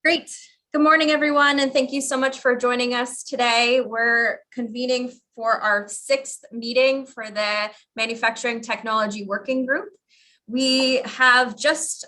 Great. Good morning, everyone, and thank you so much for joining us today. We're convening for our 6th meeting for the Manufacturing Technology Working Group. We have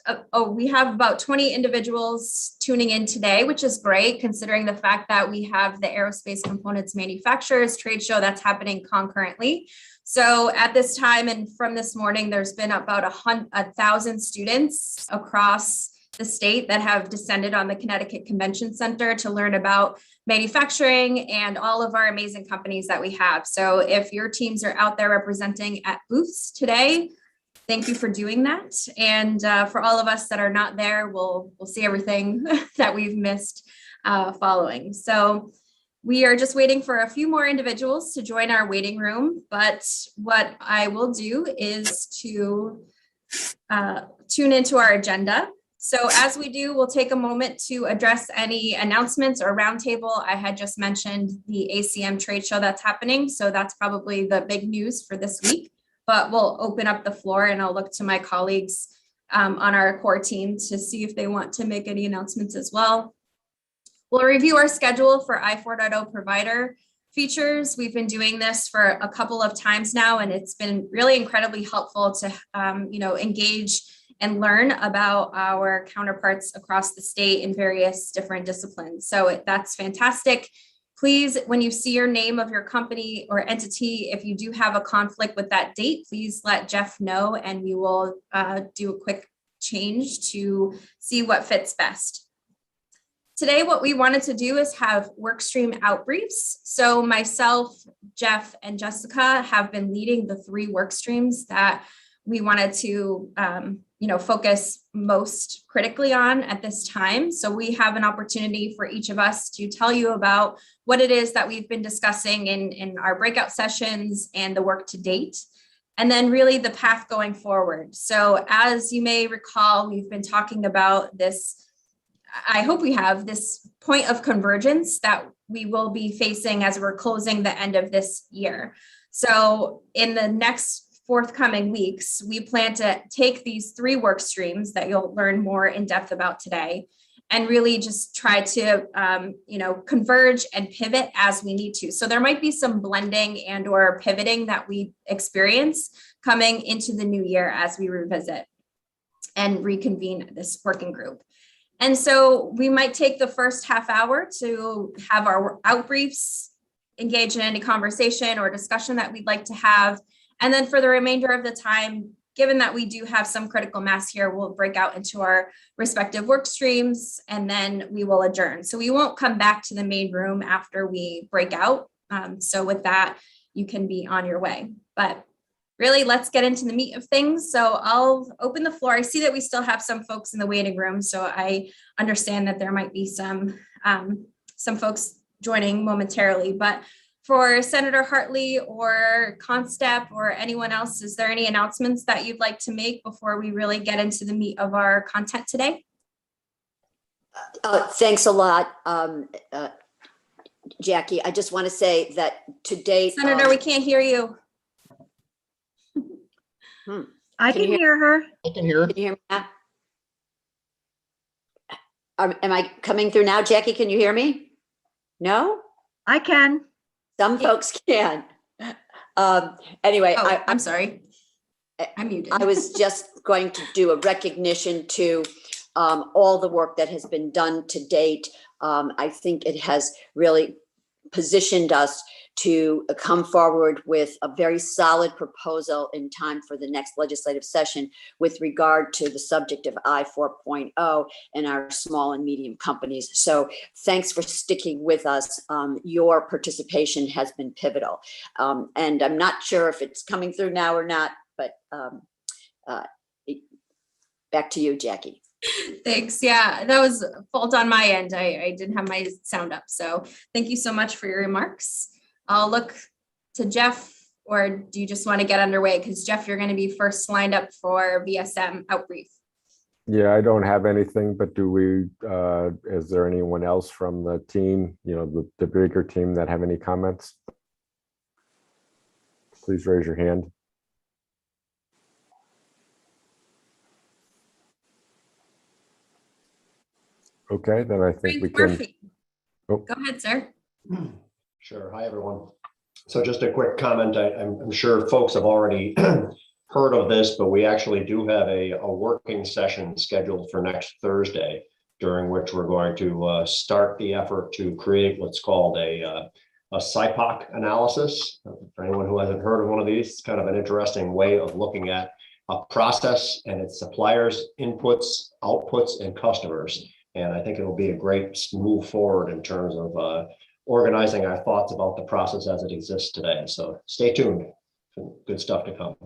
about 20 individuals tuning in today, which is great considering the fact that we have the Aerospace Components Manufacturers Trade Show that's happening concurrently. So at this time and from this morning, there's been about 1,000 students across the state that have descended on the Connecticut Convention Center to learn about manufacturing and all of our amazing companies that we have. So if your teams are out there representing at booths today, thank you for doing that. And for all of us that are not there, we'll see everything that we've missed following. So we are just waiting for a few more individuals to join our waiting room. But what I will do is to tune into our agenda. So as we do, we'll take a moment to address any announcements or roundtable. I had just mentioned the ACM trade show that's happening. So that's probably the big news for this week, but we'll open up the floor and I'll look to my colleagues on our core team to see if they want to make any announcements as well. We'll review our schedule for i4.0 provider features. We've been doing this for a couple of times now, and it's been really incredibly helpful to engage and learn about our counterparts across the state in various different disciplines. So that's fantastic. Please, when you see your name of your company or entity, if you do have a conflict with that date, please let Jeff know and we will do a quick change to see what fits best. Today, what we wanted to do is have workstream outbriefs. So myself, Jeff, and Jessica have been leading the 3 workstreams that we wanted to focus most critically on at this time. So we have an opportunity for each of us to tell you about what it is that we've been discussing in our breakout sessions and the work to date, and then really the path going forward. So as you may recall, we've been talking about this, I hope we have this point of convergence that we will be facing as we're closing the end of this year. So in the next forthcoming weeks, we plan to take these 3 work streams that you'll learn more in depth about today and really just try to, converge and pivot as we need to. So there might be some blending and or pivoting that we experience coming into the new year as we revisit and reconvene this working group. And so we might take the first half hour to have our outbriefs, engage in any conversation or discussion that we'd like to have. And then for the remainder of the time, given that we do have some critical mass here, we'll break out into our respective work streams and then we will adjourn. So we won't come back to the main room after we break out. So with that, you can be on your way. But really, let's get into the meat of things. So I'll open the floor. I see that we still have some folks in the waiting room, so I understand that there might be some folks joining momentarily, but for Senator Hartley or Constep or anyone else, is there any announcements that you'd like to make before we really get into the meat of our content today? Thanks a lot, Jackie. I just want to say that to date, Senator, we can't hear you. I can hear her. I can hear her. Can you hear me now? Am I coming through now, Jackie? Can you hear me? No? I can. Some folks can. Anyway, I'm sorry. I'm muted. I was just going to do a recognition to all the work that has been done to date. I think it has really positioned us to come forward with a very solid proposal in time for the next legislative session with regard to the subject of i4.0 and our small and medium companies. So thanks for sticking with us. Your participation has been pivotal. And I'm not sure if it's coming through now or not, but back to you, Jackie. Thanks. Yeah, that was a fault on my end. I didn't have my sound up. So thank you so much for your remarks. I'll look to Jeff, or do you just want to get underway? Because Jeff, you're going to be first lined up for VSM outbrief. Yeah, I don't have anything, but is there anyone else from the team, the bigger team that have any comments? Please raise your hand. Okay, then I think we Frank can. Murphy. Oh. Go ahead, sir. Sure. Hi, everyone. So just a quick comment. I'm sure folks have already heard of this, but we actually do have a working session scheduled for next Thursday, during which we're going to start the effort to create what's called a SIPOC analysis. For anyone who hasn't heard of one of these, it's kind of an interesting way of looking at a process and its suppliers, inputs, outputs, and customers. And I think it'll be a great move forward in terms of organizing our thoughts about the process as it exists today. So stay tuned. Good stuff to come.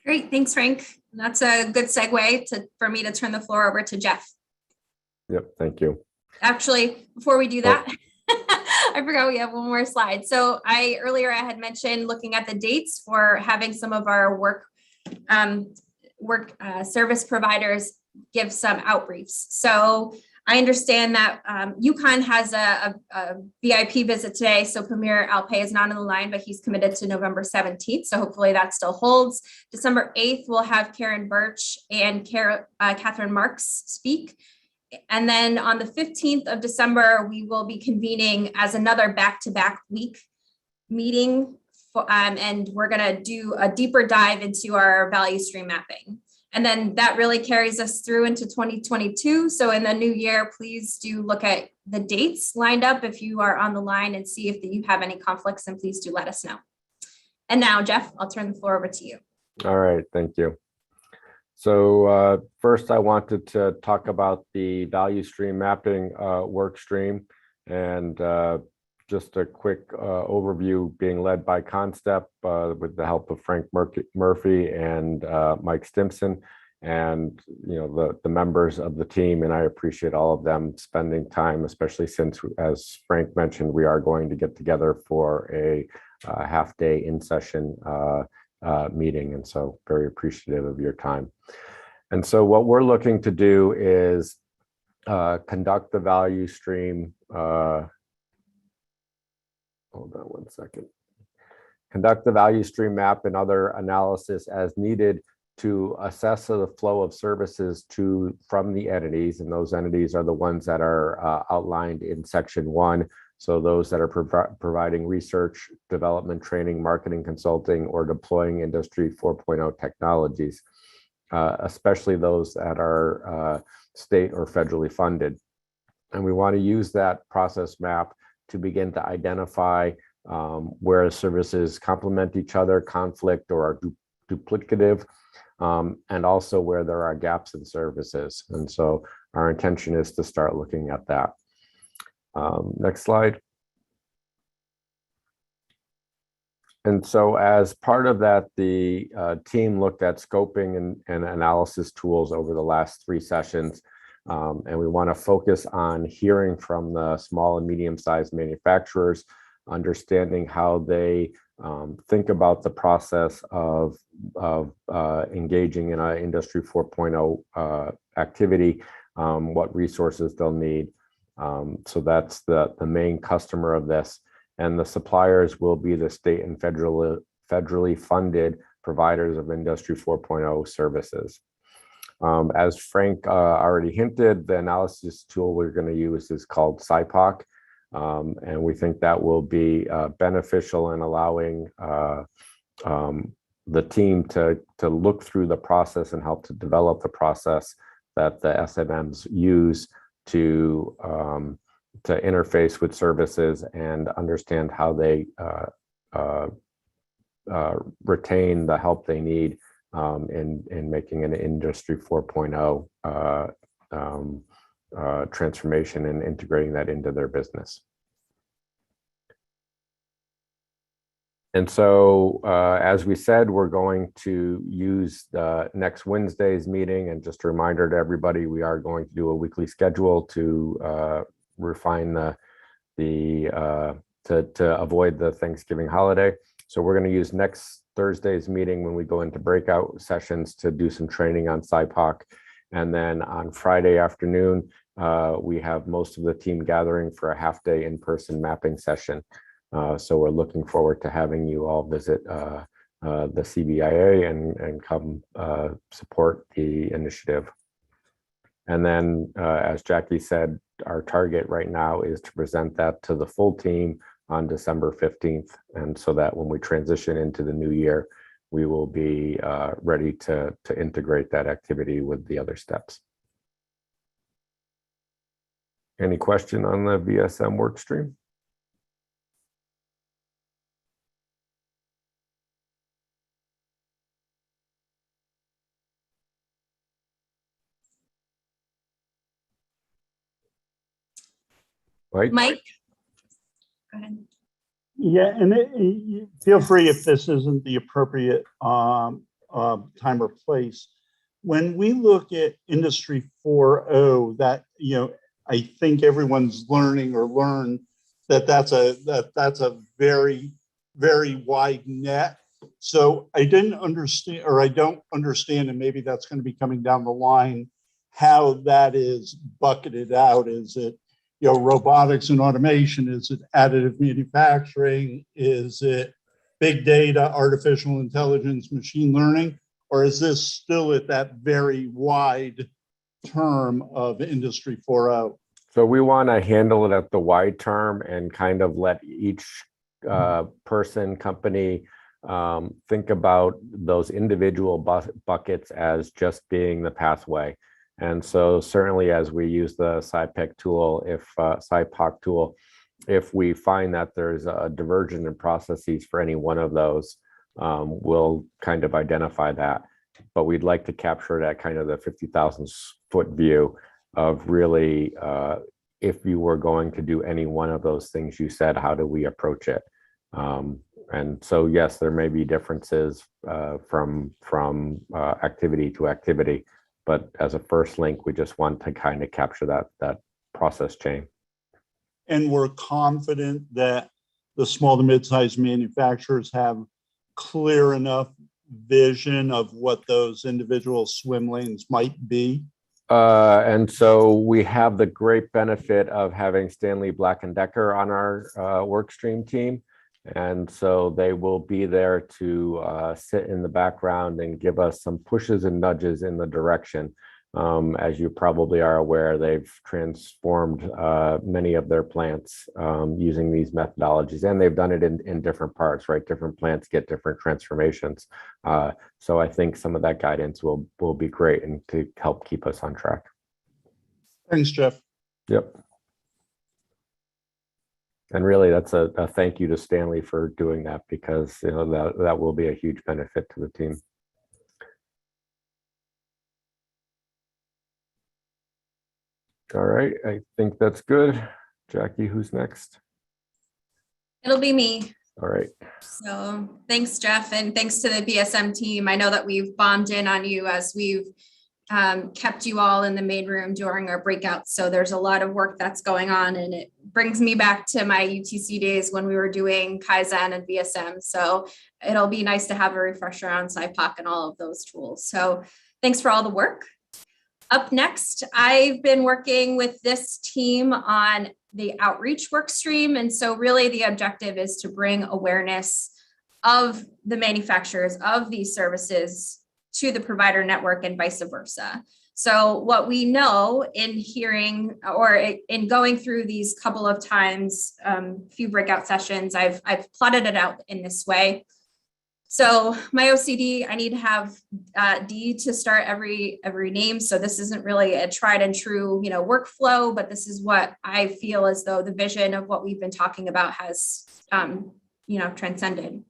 Great, thanks, Frank. That's a good segue for me to turn the floor over to Jeff. Yep, thank you. Actually, before we do that, I forgot we have one more slide. So earlier I had mentioned looking at the dates for having some of our work service providers give some outbriefs. So I understand that UConn has a VIP visit today. So Premier Alpay is not on the line, but he's committed to November 17th. So hopefully that still holds. December 8th, we'll have Karen Birch and Catherine Marks speak. And then on the 15th of December, we will be convening as another back-to-back week meeting. And we're going to do a deeper dive into our value stream mapping. And then that really carries us through into 2022. So in the new year, please do look at the dates lined up if you are on the line and see if you have any conflicts, and please do let us know. And now, Jeff, I'll turn the floor over to you. All right, thank you. So first I wanted to talk about the value stream mapping work stream, and just a quick overview being led by Constep with the help of Frank Murphy and Mike Stimson, and the members of the team. And I appreciate all of them spending time, especially since, as Frank mentioned, we are going to get together for a half-day in-session meeting. And so very appreciative of your time. And so what we're looking to do is conduct the value stream. Hold on one second. Conduct the value stream map and other analysis as needed to assess the flow of services from the entities. And those entities are the ones that are outlined in section 1. So those that are providing research, development, training, marketing, consulting, or deploying Industry 4.0 technologies, especially those that are state or federally funded. And we want to use that process map to begin to identify where services complement each other, conflict, or are duplicative, and also where there are gaps in services. And so our intention is to start looking at that. Next slide. And so as part of that, the team looked at scoping and analysis tools over the last 3 sessions. And we want to focus on hearing from the small and medium-sized manufacturers, understanding how they think about the process of engaging in an Industry 4.0 activity, what resources they'll need. So that's the main customer of this. And the suppliers will be the state and federally funded providers of Industry 4.0 services. As Frank already hinted, the analysis tool we're going to use is called SIPOC, and we think that will be beneficial in allowing the team to look through the process and help to develop the process that the SMMs use to interface with services and understand how they retain the help they need in making an Industry 4.0 transformation and integrating that into their business. And so, as we said, we're going to use the next Wednesday's meeting. And just a reminder to everybody, we are going to do a weekly schedule to refine to avoid the Thanksgiving holiday. So we're going to use next Thursday's meeting when we go into breakout sessions to do some training on SIPOC. And then on Friday afternoon, we have most of the team gathering for a half-day in-person mapping session. So we're looking forward to having you all visit the CBIA and come support the initiative. And then, as Jackie said, our target right now is to present that to the full team on December 15th. And so that when we transition into the new year, we will be ready to integrate that activity with the other steps. Any question on the VSM work stream? Right. Mike? Go ahead. Yeah, and feel free if this isn't the appropriate time or place. When we look at Industry 4.0, that, I think everyone's learning or learned that that's a very, very wide net. So I didn't understand, or I don't understand, and maybe that's going to be coming down the line, how that is bucketed out. Is it, robotics and automation? Is it additive manufacturing? Is it big data, artificial intelligence, machine learning? Or is this still at that very wide term of Industry 4.0? So we want to handle it at the wide term and kind of let each person, company, think about those individual buckets as just being the pathway. And so certainly as we use the SciPac tool, SciPac tool, if we find that there's a divergence in processes for any one of those, we'll kind of identify that. But we'd like to capture that kind of the 50,000 foot view of really, if you were going to do any one of those things you said, how do we approach it? And so, yes, there may be differences from activity to activity. But as a first link, we just want to kind of capture that process chain. And we're confident that the small to mid-sized manufacturers have clear enough vision of what those individual swim lanes might be. And so we have the great benefit of having Stanley Black & Decker on our work stream team. And so they will be there to sit in the background and give us some pushes and nudges in the direction. As you probably are aware, they've transformed many of their plants using these methodologies, and they've done it in different parts, right? Different plants get different transformations. So I think some of that guidance will be great and to help keep us on track. Thanks, Jeff. Yep. And really, that's a thank you to Stanley for doing that, because that will be a huge benefit to the team. All right, I think that's good. Jackie, who's next? It'll be me. All right. So thanks, Jeff, and thanks to the BSM team. I know that we've bombed in on you as we've kept you all in the main room during our breakouts. So there's a lot of work that's going on, and it brings me back to my UTC days when we were doing Kaizen and BSM. So it'll be nice to have a refresher on SciPac and all of those tools. So thanks for all the work. Up next, I've been working with this team on the outreach work stream. And so really the objective is to bring awareness of the manufacturers of these services to the provider network and vice versa. So what we know in hearing or in going through these couple of times, few breakout sessions, I've plotted it out in this way. So my OCD, I need to have D to start every name. So this isn't really a tried and true, workflow, but this is what I feel as though the vision of what we've been talking about has, transcended.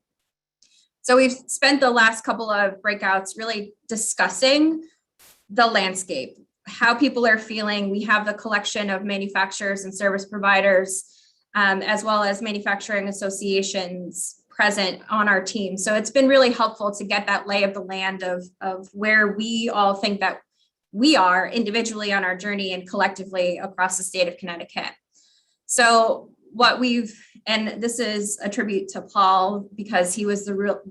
So we've spent the last couple of breakouts really discussing the landscape, how people are feeling. We have the collection of manufacturers and service providers, as well as manufacturing associations present on our team. So it's been really helpful to get that lay of the land of where we all think that we are individually on our journey and collectively across the state of Connecticut. So what and this is a tribute to Paul, because he was the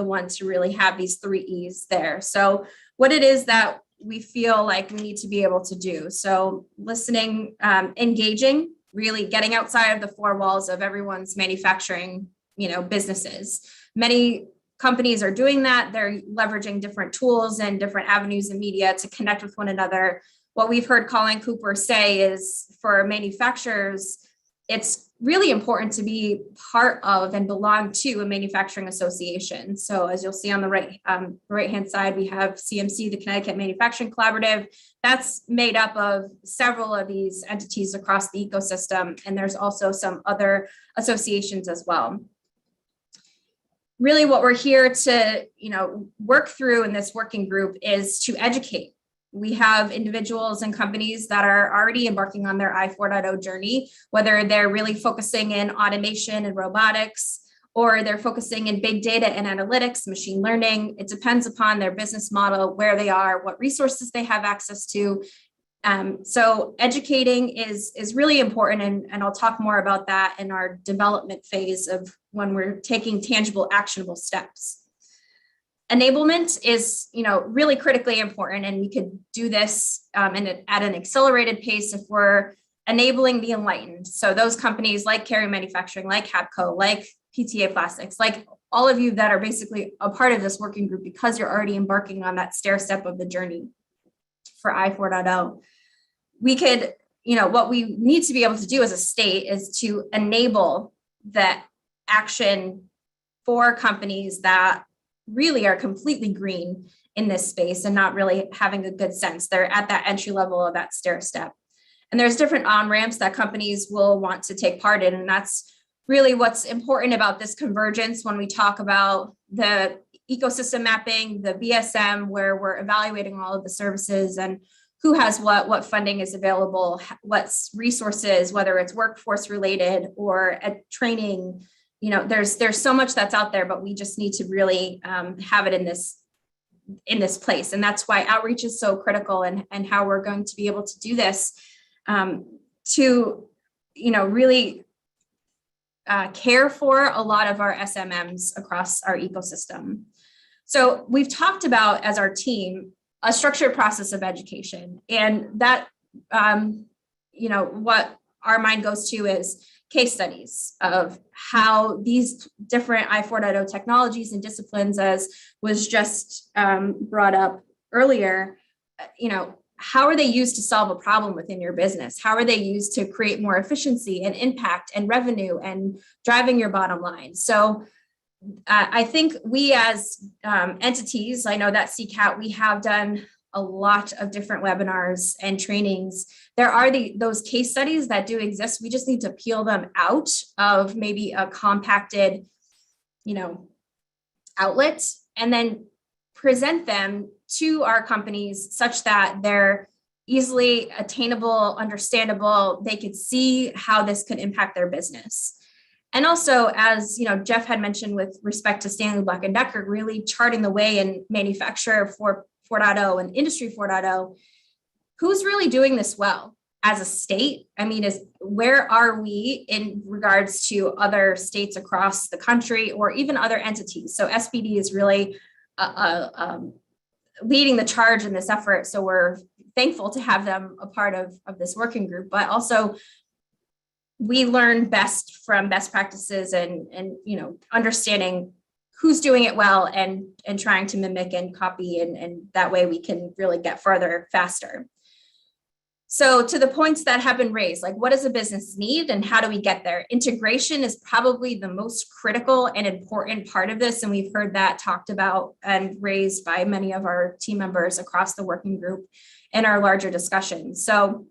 one to really have these 3 E's there. So what it is that we feel like we need to be able to do. So listening, engaging, really getting outside of the 4 walls of everyone's manufacturing businesses. Many companies are doing that. They're leveraging different tools and different avenues of media to connect with one another. what we've heard Colin Cooper say is for manufacturers, it's really important to be part of and belong to a manufacturing association. So as you'll see on the right-hand side, we have CMC, the Connecticut Manufacturing Collaborative. That's made up of several of these entities across the ecosystem. And there's also some other associations as well. Really what we're here to, work through in this working group is to educate. We have individuals and companies that are already embarking on their i4.0 journey, whether they're really focusing in automation and robotics, or they're focusing in big data and analytics, machine learning. It depends upon their business model, where they are, what resources they have access to. So educating is really important, and I'll talk more about that in our development phase of when we're taking tangible, actionable steps. Enablement is, really critically important, and we could do this at an accelerated pace if we're enabling the enlightened. So those companies like Carrier Manufacturing, like Habco, like PTA Plastics, like all of you that are basically a part of this working group because you're already embarking on that stair step of the journey for i4.0. We could, what we need to be able to do as a state is to enable that action for companies that really are completely green in this space and not really having a good sense. They're at that entry level of that stair step. And there's different on-ramps that companies will want to take part in. And that's really what's important about this convergence when we talk about the ecosystem mapping, the BSM, where we're evaluating all of the services and who has what funding is available, what's resources, whether it's workforce related or at training. There's so much that's out there, but we just need to really have it in this place. And that's why outreach is so critical, and how we're going to be able to do this to, really care for a lot of our SMMs across our ecosystem. So we've talked about, as our team, a structured process of education, and that, what our mind goes to is case studies of how these different i4.0 technologies and disciplines, as was just brought up earlier, how are they used to solve a problem within your business? How are they used to create more efficiency and impact and revenue and driving your bottom line? So I think we as entities, I know that CCAT, we have done a lot of different webinars and trainings. There are those case studies that do exist. We just need to peel them out of maybe a compacted, outlet, and then present them to our companies such that they're easily attainable, understandable. They could see how this could impact their business. And also, as Jeff had mentioned with respect to Stanley Black & Decker, really charting the way in manufacturer 4.0 and industry 4.0, who's really doing this well as a state? I mean, where are we in regards to other states across the country or even other entities? So SPD is really leading the charge in this effort. So we're thankful to have them a part of this working group, but also we learn best from best practices and understanding who's doing it well and trying to mimic and copy, and that way we can really get farther faster. So to the points that have been raised, like what does a business need and how do we get there? Integration is probably the most critical and important part of this. And we've heard that talked about and raised by many of our team members across the working group in our larger discussions. So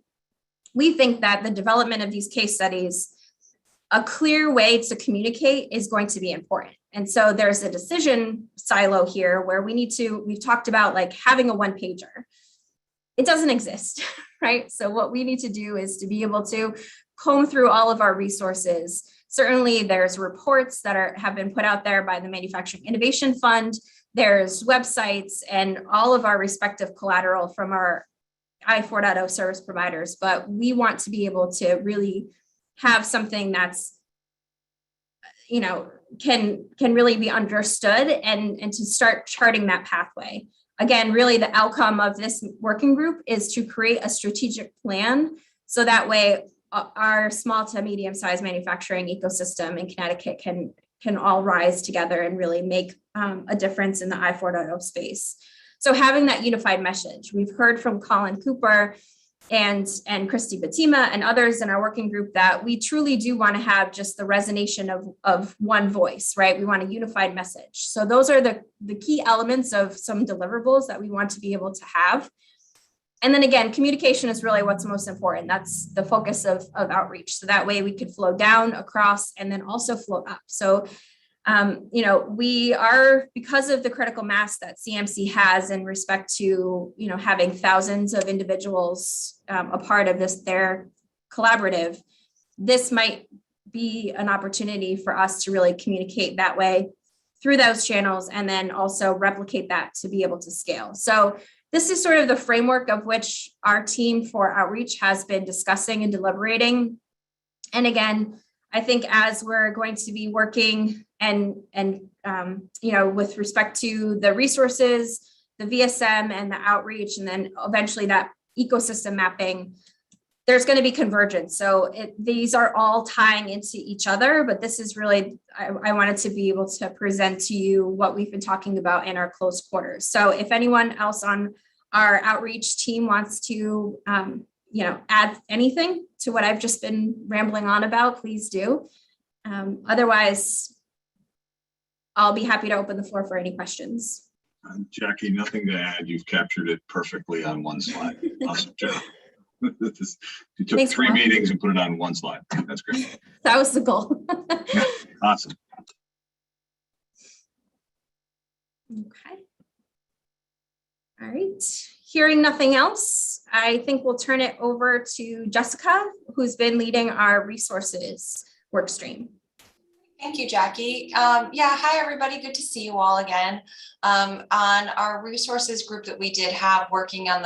we think that the development of these case studies, a clear way to communicate is going to be important. And so there's a decision silo here where we've talked about like having a one pager. It doesn't exist, right? So what we need to do is to be able to comb through all of our resources. Certainly there's reports that have been put out there by the Manufacturing Innovation Fund. There's websites and all of our respective collateral from our i4.0 service providers, but we want to be able to really have something that's, can really be understood and to start charting that pathway. Again, really the outcome of this working group is to create a strategic plan. So that way our small to medium sized manufacturing ecosystem in Connecticut can all rise together and really make a difference in the i4.0 space. So having that unified message, we've heard from Colin Cooper and Christy Batima and others in our working group that we truly do want to have just the resonation of one voice, right? We want a unified message. So those are the key elements of some deliverables that we want to be able to have. And then again, communication is really what's most important. That's the focus of outreach. So that way we could flow down, across, and then also flow up. So we are, because of the critical mass that CMC has in respect to, having thousands of individuals a part of their collaborative, this might be an opportunity for us to really communicate that way through those channels and then also replicate that to be able to scale. So this is sort of the framework of which our team for outreach has been discussing and deliberating. And again, I think as we're going to be working and with respect to the resources, the VSM and the outreach, and then eventually that ecosystem mapping, there's going to be convergence. So these are all tying into each other, but this is really, I wanted to be able to present to you what we've been talking about in our closed quarters. So if anyone else on our outreach team wants to add anything to what I've just been rambling on about, please do. Otherwise, I'll be happy to open the floor for any questions. Jackie, nothing to add. You've captured it perfectly on one slide. Awesome job. You took Thanks, 3 Paul. meetings and put it on one slide. That's great. That was the goal. Yeah, awesome. Okay. All right. Hearing nothing else, I think we'll turn it over to Jessica, who's been leading our resources work stream. Thank you, Jackie. Hi, everybody. Good to see you all again. On our resources group that we did have working on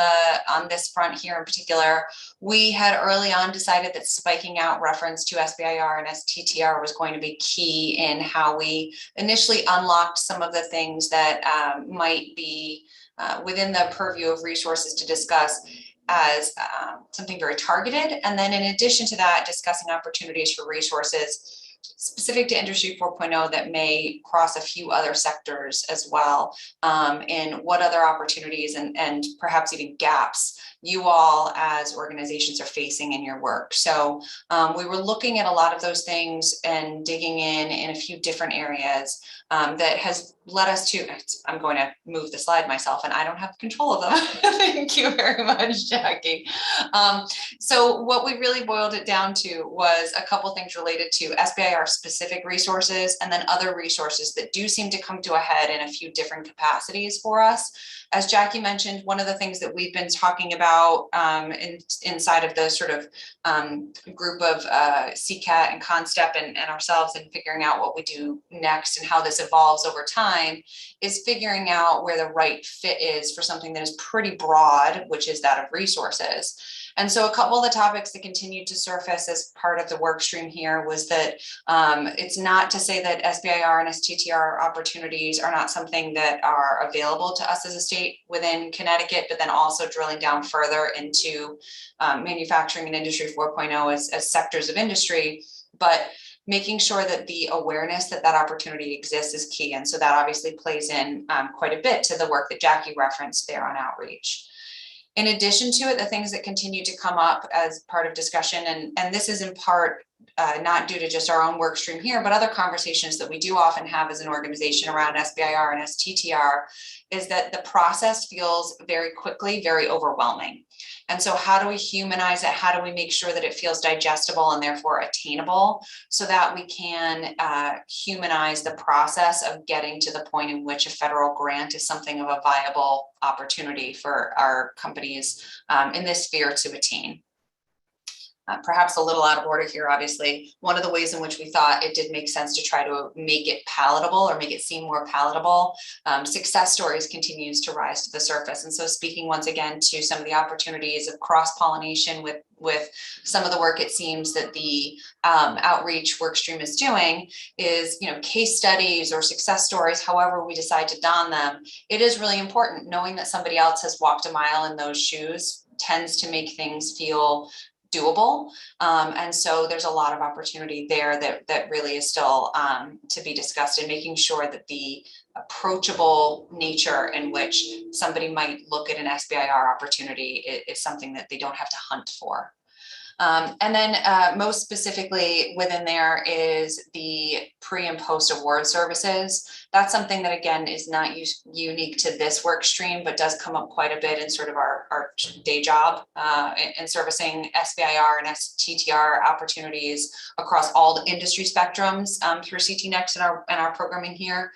this front here in particular, we had early on decided that spiking out reference to SBIR and STTR was going to be key in how we initially unlocked some of the things that might be within the purview of resources to discuss as something very targeted. And then in addition to that, discussing opportunities for resources specific to Industry 4.0 that may cross a few other sectors as well, and what other opportunities and perhaps even gaps you all as organizations are facing in your work. So we were looking at a lot of those things and digging in a few different areas that has led us to, I'm going to move the slide myself and I don't have control of them. Thank you very much, Jackie. So what we really boiled it down to was a couple things related to SBIR specific resources and then other resources that do seem to come to a head in a few different capacities for us. As Jackie mentioned, one of the things that we've been talking about inside of the sort of group of CCAT and CONSTEP and ourselves and figuring out what we do next and how this evolves over time is figuring out where the right fit is for something that is pretty broad, which is that of resources. And so a couple of the topics that continued to surface as part of the work stream here was that it's not to say that SBIR and STTR opportunities are not something that are available to us as a state within Connecticut, but then also drilling down further into manufacturing and Industry 4.0 as sectors of industry, but making sure that the awareness that that opportunity exists is key. And so that obviously plays in quite a bit to the work that Jackie referenced there on outreach. In addition to it, the things that continue to come up as part of discussion, and this is in part not due to just our own work stream here, but other conversations that we do often have as an organization around SBIR and STTR, is that the process feels very quickly, very overwhelming. And so how do we humanize it? How do we make sure that it feels digestible and therefore attainable so that we can humanize the process of getting to the point in which a federal grant is something of a viable opportunity for our companies in this sphere to attain? Perhaps a little out of order here, obviously. One of the ways in which we thought it did make sense to try to make it palatable or make it seem more palatable, success stories continues to rise to the surface. And so speaking once again to some of the opportunities of cross-pollination with some of the work it seems that the outreach work stream is doing is, case studies or success stories, however we decide to don them, it is really important knowing that somebody else has walked a mile in those shoes tends to make things feel doable. And so there's a lot of opportunity there that really is still to be discussed, and making sure that the approachable nature in which somebody might look at an SBIR opportunity is something that they don't have to hunt for. And then most specifically within there is the pre and post award services. That's something that, again, is not unique to this work stream, but does come up quite a bit in sort of our day job in servicing SBIR and STTR opportunities across all the industry spectrums through CT Next and our programming here.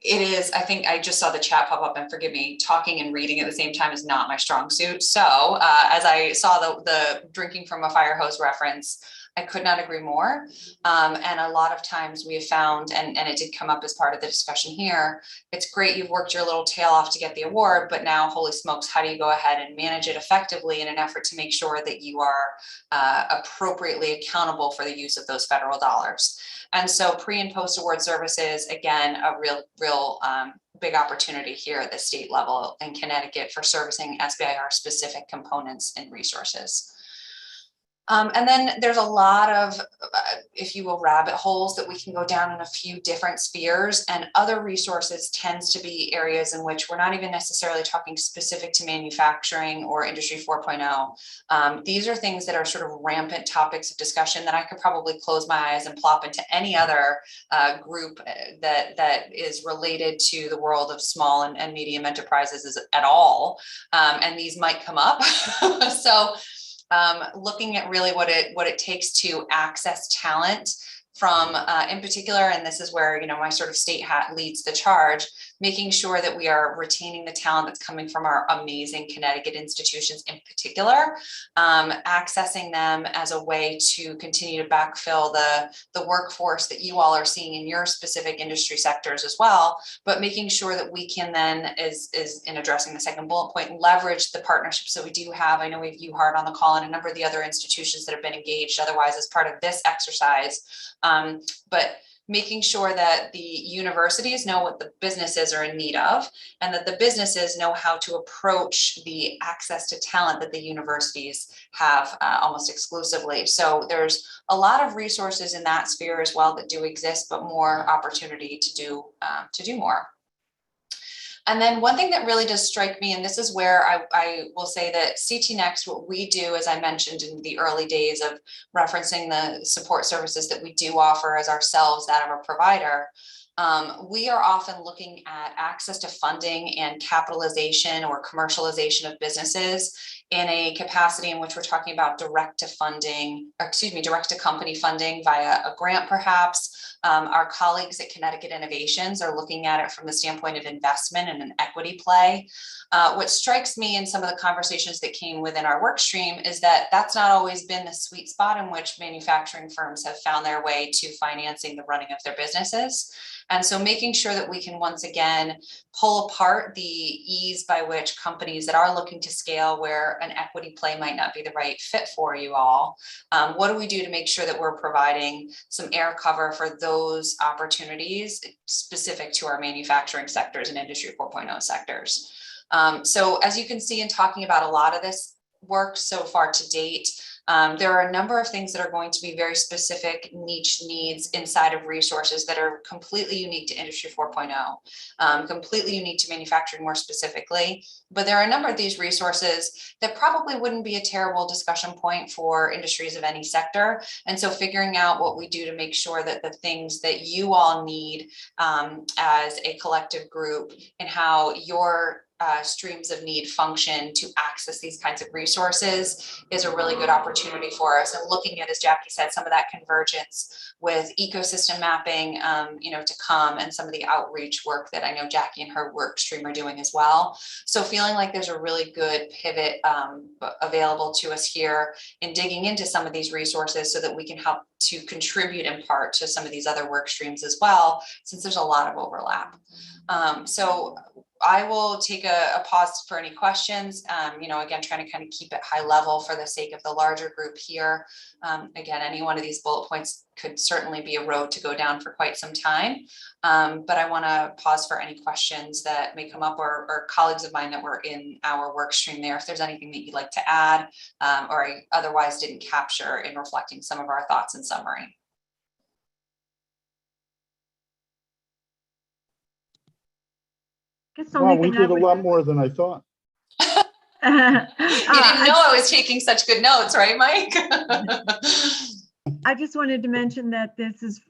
It is, I think I just saw the chat pop up, and forgive me, talking and reading at the same time is not my strong suit. So as I saw the drinking from a fire hose reference, I could not agree more. And a lot of times we have found, and it did come up as part of the discussion here, it's great you've worked your little tail off to get the award, but now, holy smokes, how do you go ahead and manage it effectively in an effort to make sure that you are appropriately accountable for the use of those federal dollars? And so pre and post award services, again, a real big opportunity here at the state level in Connecticut for servicing SBIR specific components and resources. And then there's a lot of, if you will, rabbit holes that we can go down in a few different spheres, and other resources tends to be areas in which we're not even necessarily talking specific to manufacturing or Industry 4.0. These are things that are sort of rampant topics of discussion that I could probably close my eyes and plop into any other group that is related to the world of small and medium enterprises at all. And these might come up. So looking at really what it takes to access talent from, in particular, and this is where, my sort of state hat leads the charge, making sure that we are retaining the talent that's coming from our amazing Connecticut institutions in particular, accessing them as a way to continue to backfill the workforce that you all are seeing in your specific industry sectors as well, but making sure that we can then, is in addressing the second bullet point, leverage the partnerships that we do have. I know we have UHARD on the call and a number of the other institutions that have been engaged otherwise as part of this exercise, but making sure that the universities know what the businesses are in need of, and that the businesses know how to approach the access to talent that the universities have almost exclusively. So there's a lot of resources in that sphere as well that do exist, but more opportunity to do more. And then one thing that really does strike me, and this is where I will say that CT Next, what we do, as I mentioned in the early days of referencing the support services that we do offer as ourselves, that of a provider, we are often looking at access to funding and capitalization or commercialization of businesses in a capacity in which we're talking about direct to company funding via a grant, perhaps. Our colleagues at Connecticut Innovations are looking at it from the standpoint of investment and an equity play. What strikes me in some of the conversations that came within our work stream is that that's not always been the sweet spot in which manufacturing firms have found their way to financing the running of their businesses. And so making sure that we can once again pull apart the ease by which companies that are looking to scale, where an equity play might not be the right fit for you all, what do we do to make sure that we're providing some air cover for those opportunities specific to our manufacturing sectors and Industry 4.0 sectors? So as you can see in talking about a lot of this work so far to date, there are a number of things that are going to be very specific niche needs inside of resources that are completely unique to Industry 4.0, completely unique to manufacturing more specifically. But there are a number of these resources that probably wouldn't be a terrible discussion point for industries of any sector. And so figuring out what we do to make sure that the things that you all need as a collective group and how your streams of need function to access these kinds of resources is a really good opportunity for us. And looking at, as Jackie said, some of that convergence with ecosystem mapping, to come, and some of the outreach work that I know Jackie and her work stream are doing as well. So feeling like there's a really good pivot available to us here in digging into some of these resources so that we can help to contribute in part to some of these other work streams as well, since there's a lot of overlap. So I will take a pause for any questions. Again, trying to kind of keep it high level for the sake of the larger group here. Again, any one of these bullet points could certainly be a road to go down for quite some time. But I want to pause for any questions that may come up, or colleagues of mine that were in our work stream there, if there's anything that you'd like to add, or I otherwise didn't capture in reflecting some of our thoughts in summary. Wow, we did a lot more than I thought. You didn't know I was taking such good notes, right, Mike? I just wanted to mention that this is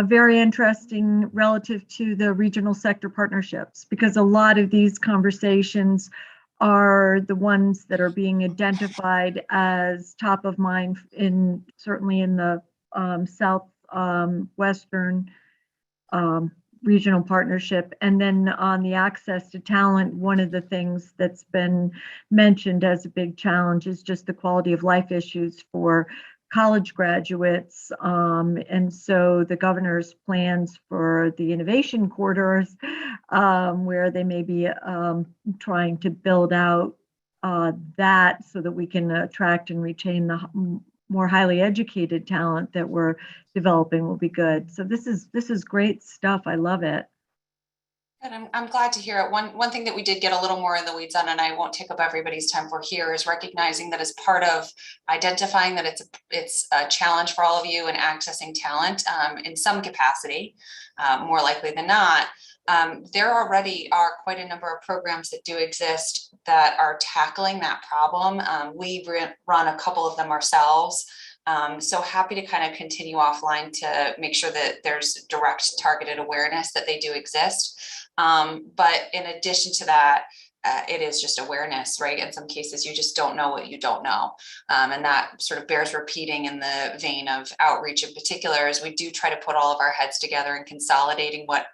very interesting relative to the regional sector partnerships, because a lot of these conversations are the ones that are being identified as top of mind certainly in the Southwestern regional partnership. And then on the access to talent, one of the things that's been mentioned as a big challenge is just the quality of life issues for college graduates. And so the governor's plans for the innovation corridors, where they may be trying to build out that so that we can attract and retain the more highly educated talent that we're developing, will be good. So this is great stuff. I love it. And I'm glad to hear it. One thing that we did get a little more in the weeds on, and I won't take up everybody's time for here, is recognizing that as part of identifying that it's a challenge for all of you in accessing talent in some capacity, more likely than not. There already are quite a number of programs that do exist that are tackling that problem. We run a couple of them ourselves. So happy to kind of continue offline to make sure that there's direct targeted awareness that they do exist. But in addition to that, it is just awareness, right? In some cases, you just don't know what you don't know. And that sort of bears repeating in the vein of outreach in particular, as we do try to put all of our heads together and consolidating what,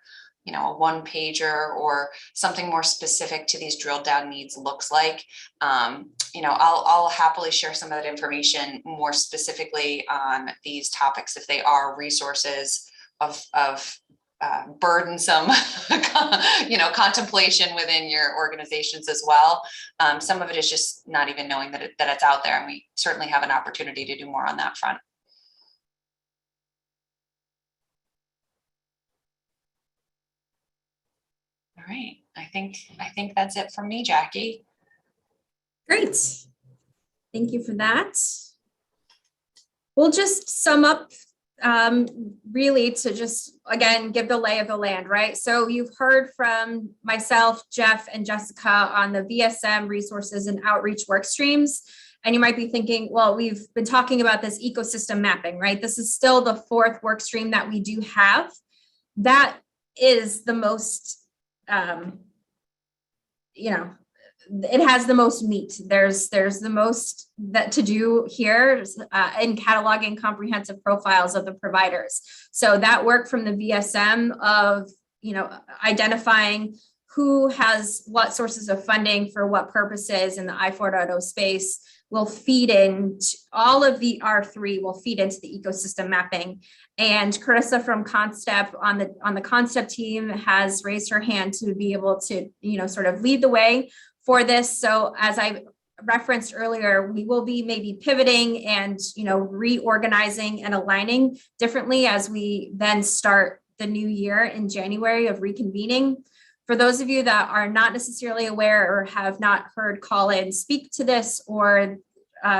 a one pager or something more specific to these drilled down needs looks like. I'll happily share some of that information more specifically on these topics if they are resources of burdensome, contemplation within your organizations as well. Some of it is just not even knowing that it's out there, and we certainly have an opportunity to do more on that front. All right, I think that's it from me, Jackie. Great. Thank you for that. We'll just sum up really to just, again, give the lay of the land, right? So you've heard from myself, Jeff, and Jessica on the VSM resources and outreach work streams. And you might be thinking, well, we've been talking about this ecosystem mapping, right? This is still the fourth work stream that we do have. That is the most, it has the most meat. There's the most that to do here in cataloging comprehensive profiles of the providers. So that work from the VSM of, identifying who has what sources of funding for what purposes in the i4.0 space will feed in, all of the R3 will feed into the ecosystem mapping. And Carissa from Constep on the Constep team has raised her hand to be able to, sort of lead the way for this. So as I referenced earlier, we will be maybe pivoting and, reorganizing and aligning differently as we then start the new year in January of reconvening. For those of you that are not necessarily aware or have not heard Colin speak to this or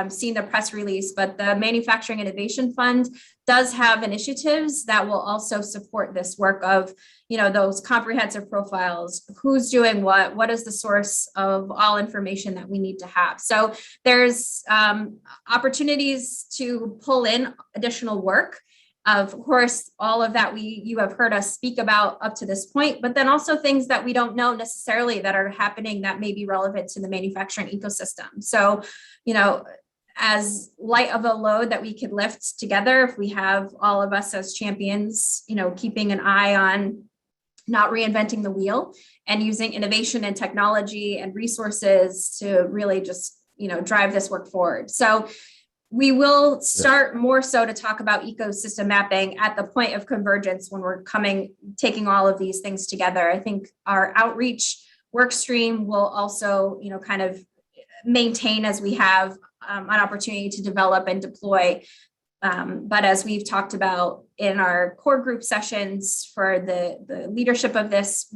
seen the press release, but the Manufacturing Innovation Fund does have initiatives that will also support this work of, those comprehensive profiles, who's doing what is the source of all information that we need to have. So there's opportunities to pull in additional work. Of course, all of that you have heard us speak about up to this point, but then also things that we don't know necessarily that are happening that may be relevant to the manufacturing ecosystem. So, as light of a load that we could lift together, if we have all of us as champions, keeping an eye on not reinventing the wheel and using innovation and technology and resources to really just, drive this work forward. So we will start more so to talk about ecosystem mapping at the point of convergence when we're taking all of these things together. I think our outreach work stream will also, kind of maintain as we have an opportunity to develop and deploy. But as we've talked about in our core group sessions for the leadership of this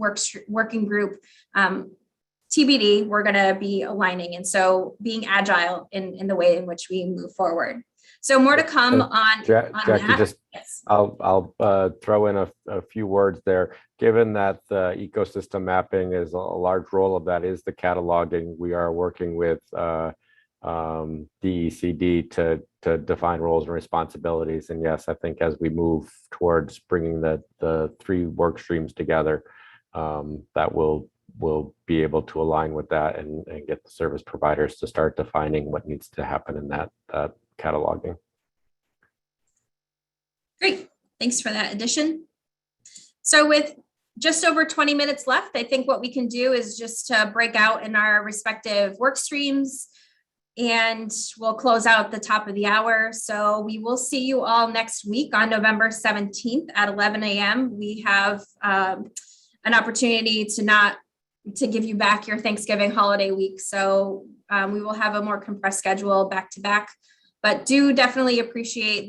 working group, TBD, we're going to be aligning. And so being agile in the way in which we move forward. So more to come on Jackie, that. just Yes. I'll throw in a few words there. Given that the ecosystem mapping is a large role of that is the cataloging, we are working with DECD to define roles and responsibilities. And yes, I think as we move towards bringing the 3 work streams together, that we'll be able to align with that and get the service providers to start defining what needs to happen in that cataloging. Great. Thanks for that addition. So with just over 20 minutes left, I think what we can do is just break out in our respective work streams, and we'll close out the top of the hour. So we will see you all next week on November 17th at 11 a.m. We have an opportunity to give you back your Thanksgiving holiday week. So we will have a more compressed schedule back to back, but do definitely appreciate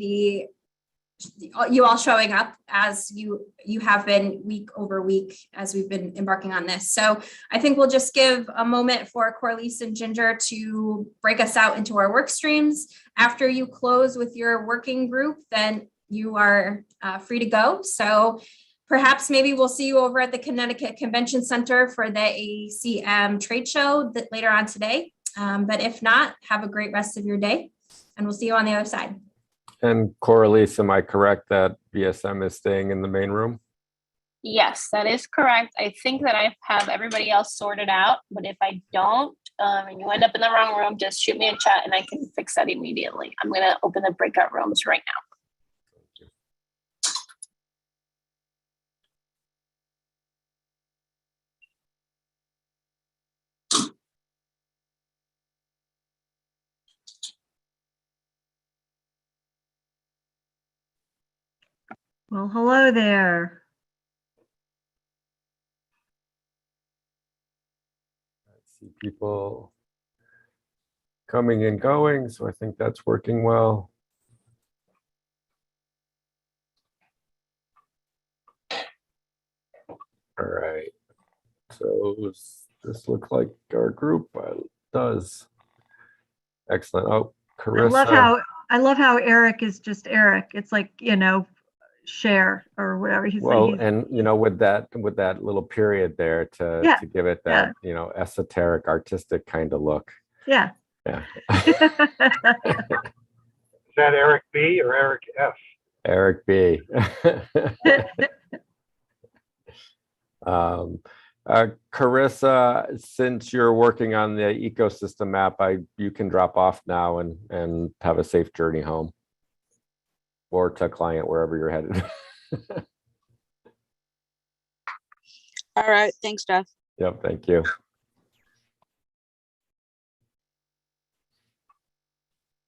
you all showing up as you have been week over week as we've been embarking on this. So I think we'll just give a moment for Corliss and Ginger to break us out into our work streams. After you close with your working group, then you are free to go. So perhaps maybe we'll see you over at the Connecticut Convention Center for the ACM trade show later on today. But if not, have a great rest of your day, and we'll see you on the other side. And Corliss, am I correct that BSM is staying in the main room? Yes, that is correct. I think that I have everybody else sorted out, but if I don't, and you end up in the wrong room, just shoot me a chat and I can fix that immediately. I'm going to open the breakout rooms right now. Well, hello there. I see people coming and going, so I think that's working well. All right, so this looks like our group. It does. Excellent. Oh, Carissa. I love how Eric is just Eric. It's like, share or whatever he's Well, saying. and with that little period there to give it that esoteric artistic kind of look. Yeah. Is that Eric B or Eric F? Eric B. Carissa, since you're working on the ecosystem map, you can drop off now and have a safe journey home, or to client, wherever you're headed. All right. Thanks, Jeff. Yep. Thank you.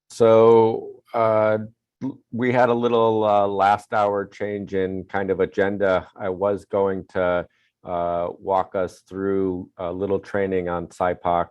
So we had a little last hour change in kind of agenda. I was going to walk us through a little training on SIPOC,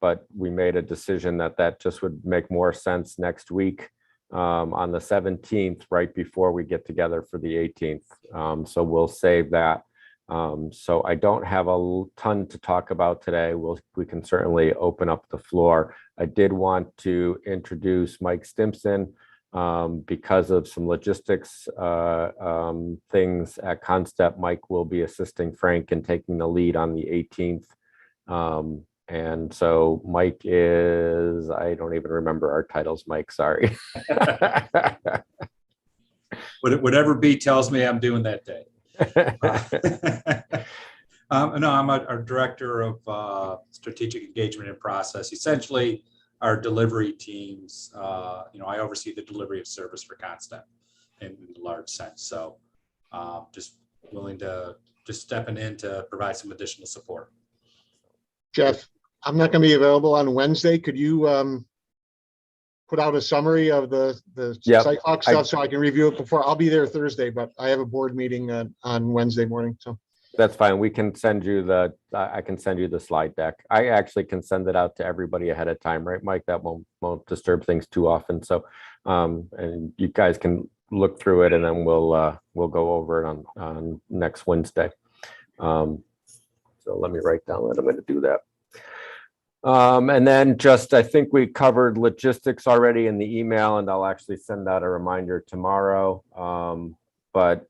but we made a decision that just would make more sense next week. On the 17th, right before we get together for the 18th. So we'll save that. So I don't have a ton to talk about today. We can certainly open up the floor. I did want to introduce Mike Stimson because of some logistics things at Concept. Mike will be assisting Frank and taking the lead on the 18th. And so Mike is, I don't even remember our titles, Mike, sorry. Whatever B tells me I'm doing that day. No, I'm our director of strategic engagement and process. Essentially, our delivery teams, I oversee the delivery of service for Concept in a large sense. So just willing to stepping in to provide some additional support. Jeff, I'm not going to be available on Wednesday. Could you put out a summary of the SIPOC stuff so I can review it before? I'll be there Thursday, but I have a board meeting on Wednesday morning. So that's fine. We can send you I can send you the slide deck. I actually can send it out to everybody ahead of time, right, Mike? That won't disturb things too often. So, and you guys can look through it, and then we'll go over it on next Wednesday. So let me write down that I'm going to do that. And then I think we covered logistics already in the email, and I'll actually send out a reminder tomorrow. But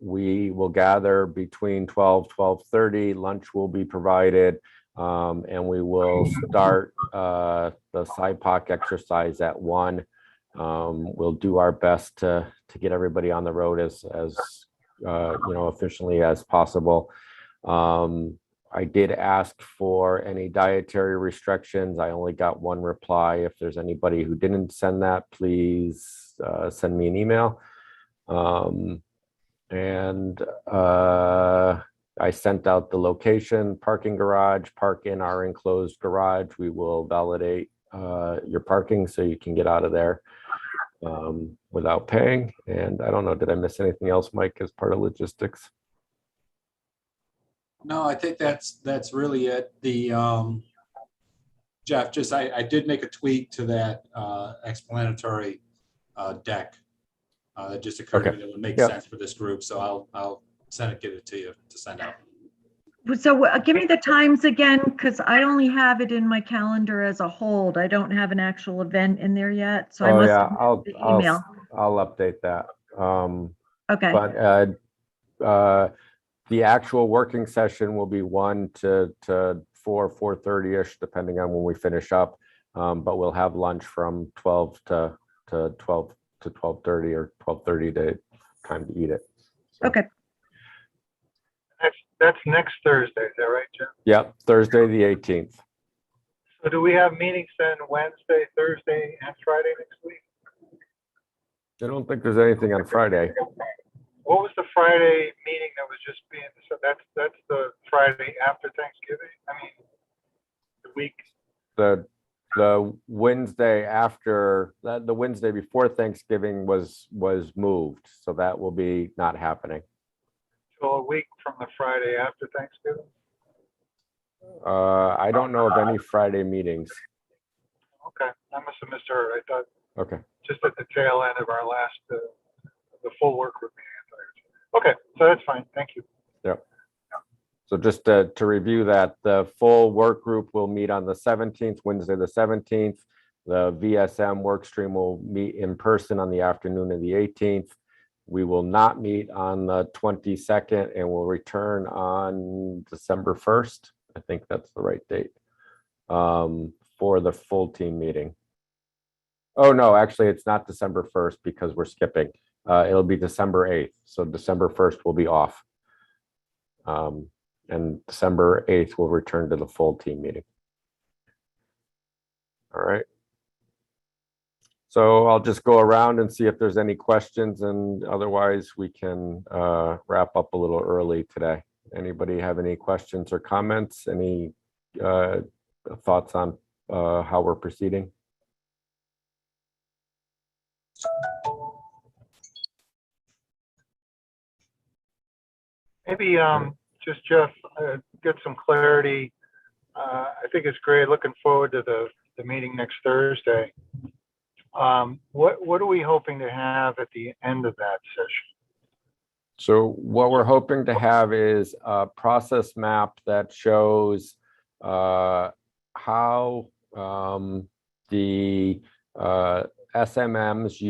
we will gather between 12:30. Lunch will be provided, and we will start the SIPOC exercise at 1. We'll do our best to get everybody on the road as efficiently as possible. I did ask for any dietary restrictions. I only got one reply. If there's anybody who didn't send that, please send me an email. I sent out the location, parking garage, park in our enclosed garage. We will validate your parking so you can get out of there without paying. And I don't know, did I miss anything else, Mike, as part of logistics? No, I think that's really it. The Jeff, I did make a tweak to that explanatory deck that just occurred to me that would make sense for this group. So I'll get it to you to send out. So give me the times again, because I only have it in my calendar as a hold. I don't have an actual event in there yet. So I must have the email. I'll update that. Okay. But the actual working session will be 1 to 4:30ish, depending on when we finish up. But we'll have lunch from 12 to 12 to 12:30 or 12:30 to time to eat it. So. Okay. That's next Thursday, is that right, Jim? Yep, Thursday the 18th. So do we have meetings then Wednesday, Thursday, and Friday next week? I don't think there's anything on Friday. What was the Friday meeting that was just being, so that's the Friday after Thanksgiving? I mean, the week. The Wednesday after that, the Wednesday before Thanksgiving was moved, so that will be not happening. So a week from the Friday after Thanksgiving? I don't know of any Friday meetings. Okay, I must have misheard. I thought Okay. just at the tail end of our last, the full work group meeting. Okay, so that's fine. Thank you. Yep. So just to review that, the full work group will meet on the 17th, Wednesday the 17th. The VSM work stream will meet in person on the afternoon of the 18th. We will not meet on the 22nd, and we'll return on December 1st. I think that's the right date for the full team meeting. Oh, no, actually, it's not December 1st because we're skipping. It'll be December 8th. So December 1st will be off. And December 8th will return to the full team meeting. All right. So I'll just go around and see if there's any questions, and otherwise we can wrap up a little early today. Anybody have any questions or comments? Any thoughts on how we're proceeding? Maybe just Jeff, get some clarity. I think it's great. Looking forward to the meeting next Thursday. What are we hoping to have at the end of that session? So what we're hoping to have is a process map that shows how the SMMs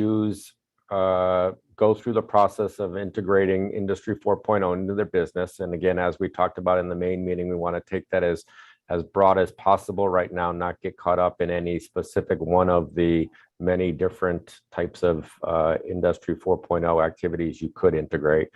go through the process of integrating Industry 4.0 into their business. And again, as we talked about in the main meeting, we want to take that as broad as possible right now, not get caught up in any specific one of the many different types of Industry 4.0 activities you could integrate.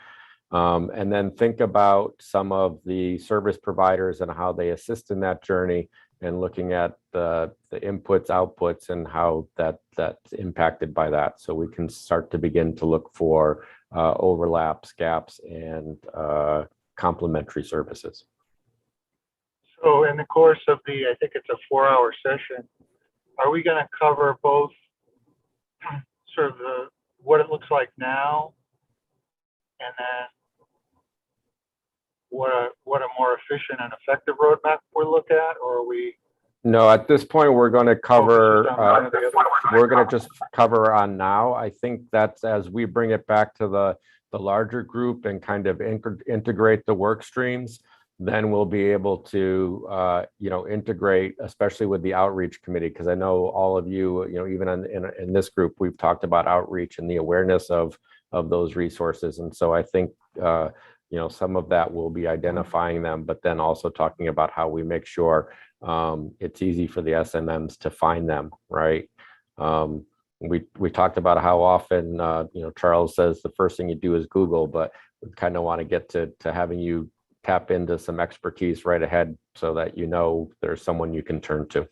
And then think about some of the service providers and how they assist in that journey, and looking at the inputs, outputs, and how that's impacted by that. So we can start to begin to look for overlaps, gaps, and complementary services. So in the course of I think it's a 4-hour session, are we going to cover both sort of what it looks like now, and then what a more efficient and effective roadmap we look at, or are we? No, at this point, we're going to cover, focused on one or the other? we're going to just cover on now. I think that's as we bring it back to the larger group and kind of integrate the work streams, then we'll be able to, integrate, especially with the outreach committee, because I know all of you, even in this group, we've talked about outreach and the awareness of those resources. And so I think, some of that will be identifying them, but then also talking about how we make sure it's easy for the SMMs to find them, right? We talked about how often, Charles says the first thing you do is Google, but we kind of want to get to having you tap into some expertise right ahead so that there's someone you can turn to.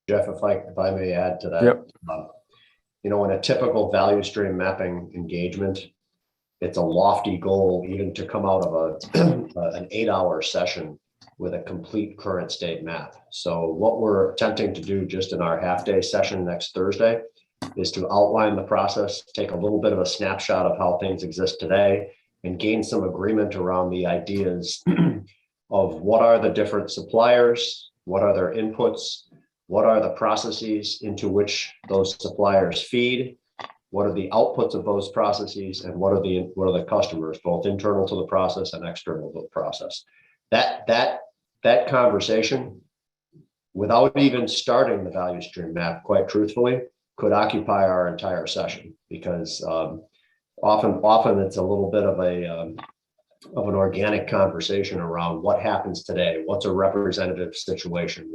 Jeff, if I may add to that, Yep. In a typical value stream mapping engagement, it's a lofty goal even to come out of an 8-hour session with a complete current state map. So what we're attempting to do just in our half-day session next Thursday is to outline the process, take a little bit of a snapshot of how things exist today, and gain some agreement around the ideas of what are the different suppliers, what are their inputs, what are the processes into which those suppliers feed, what are the outputs of those processes, and what are the customers, both internal to the process and external to the process. That conversation, without even starting the value stream map, quite truthfully, could occupy our entire session, because often it's a little bit of an organic conversation around what happens today, what's a representative situation,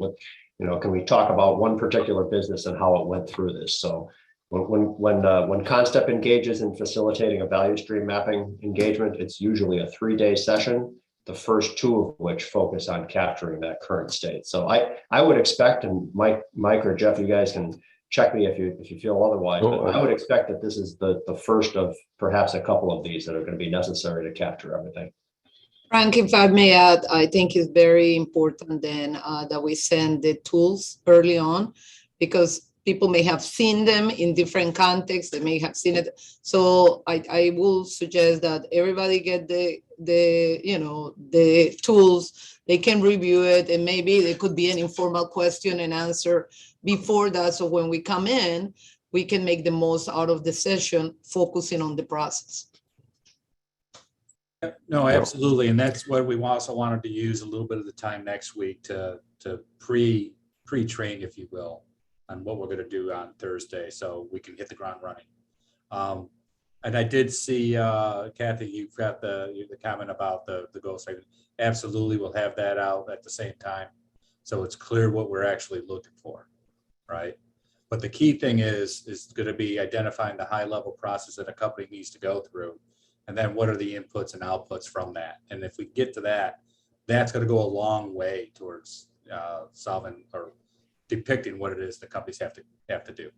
can we talk about one particular business and how it went through this. So when Concept engages in facilitating a value stream mapping engagement, it's usually a 3-day session, the first 2 of which focus on capturing that current state. So I would expect, and Mike or Jeff, you guys can check me if you feel otherwise, but I would expect that this is the first of perhaps a couple of these that are going to be necessary to capture everything. Frank, if I may add, I think it's very important then that we send the tools early on, because people may have seen them in different contexts. They may have seen it. So I will suggest that everybody get the tools. They can review it, and maybe there could be an informal question and answer before that. So when we come in, we can make the most out of the session, focusing on the process. No, absolutely. And that's what we also wanted to use a little bit of the time next week to pre-train, if you will, on what we're going to do on Thursday, so we can hit the ground running. And I did see, Kathy, you've got the comment about the goal statement. Absolutely, we'll have that out at the same time, so it's clear what we're actually looking for, right? But the key thing is going to be identifying the high-level process that a company needs to go through. And then what are the inputs and outputs from that? And if we get to that, that's going to go a long way towards solving or depicting what it is the companies have to do.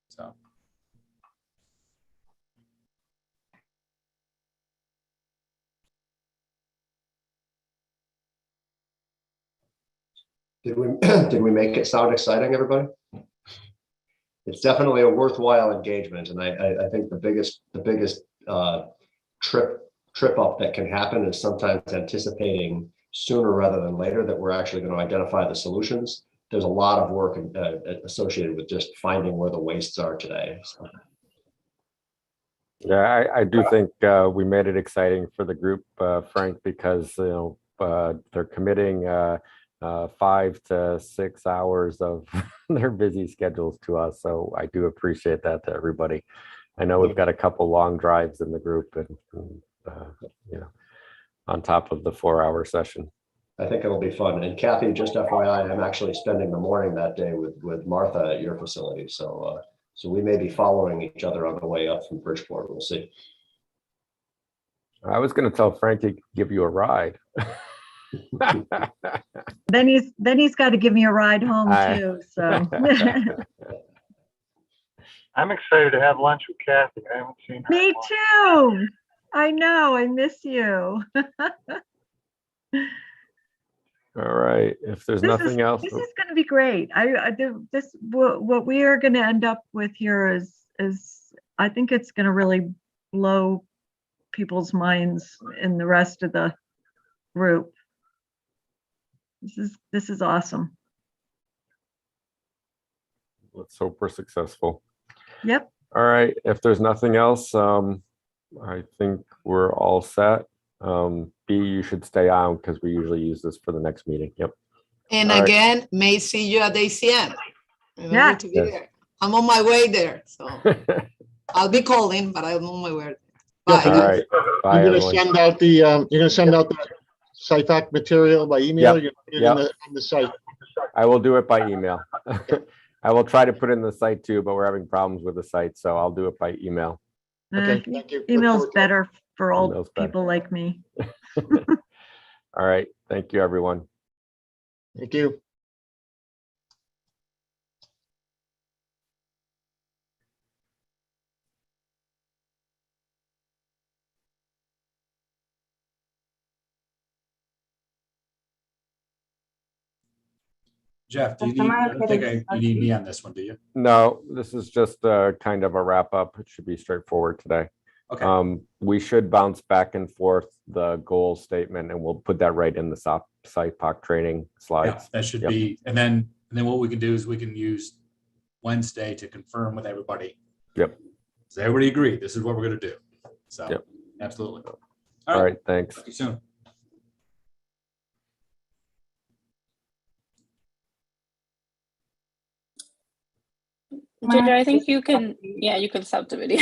So. Did we make it sound exciting, everybody? It's definitely a worthwhile engagement, and I think the biggest trip up that can happen is sometimes anticipating sooner rather than later that we're actually going to identify the solutions. There's a lot of work associated with just finding where the wastes are today. So. Yeah, I do think we made it exciting for the group, Frank, because they're committing 5 to 6 hours of their busy schedules to us. So I do appreciate that to everybody. I know we've got a couple long drives in the group, and on top of the 4-hour session. I think it'll be fun. And Kathy, just FYI, I'm actually spending the morning that day with Martha at your facility. So we may be following each other on the way up from Bridgeport. We'll see. I was going to tell Frank to give you a ride. Then he's got to give me a ride home too. So I'm excited to have lunch with Kathy. I haven't seen her. Me too. I know. I miss you. All right. If there's nothing else. This is going to be great. What we are going to end up with here is I think it's going to really blow people's minds in the rest of the group. This is awesome. Let's hope we're successful. Yep. All right. If there's nothing else, I think we're all set. B, you should stay on because we usually use this for the next meeting. Yep. And All right. again, may see you at ACM. Remember Yeah. to be there. I'm on my way there, so I'll be calling, but I'm on my way. Jeff, Bye. All right. Bye, You're gonna everyone. send out the, you're gonna send out the site material by email? Yep. You're gonna put it Yep. on the site. I will do it by email. I will try to put it in the site too, but we're having problems with the site, so I'll do it by email. Okay, thank you. Look Email's forward to it. better for old Email's better. people like me. All right. Thank you, everyone. Thank you. Jeff, do you need, I don't think you need me on this one, do you? No, this is just kind of a wrap up. It should be straightforward today. Okay. We should bounce back and forth the goal statement, and we'll put that right in the SIPOC training Yeah, slides. that should Yep. be, and then what we can do is we can use Wednesday to confirm with everybody. Yep. Does everybody agree? This is what we're gonna do. So, Yep. absolutely. All right. Thanks. Talk to you soon. Ginger, I think you can, yeah, you can stop the video.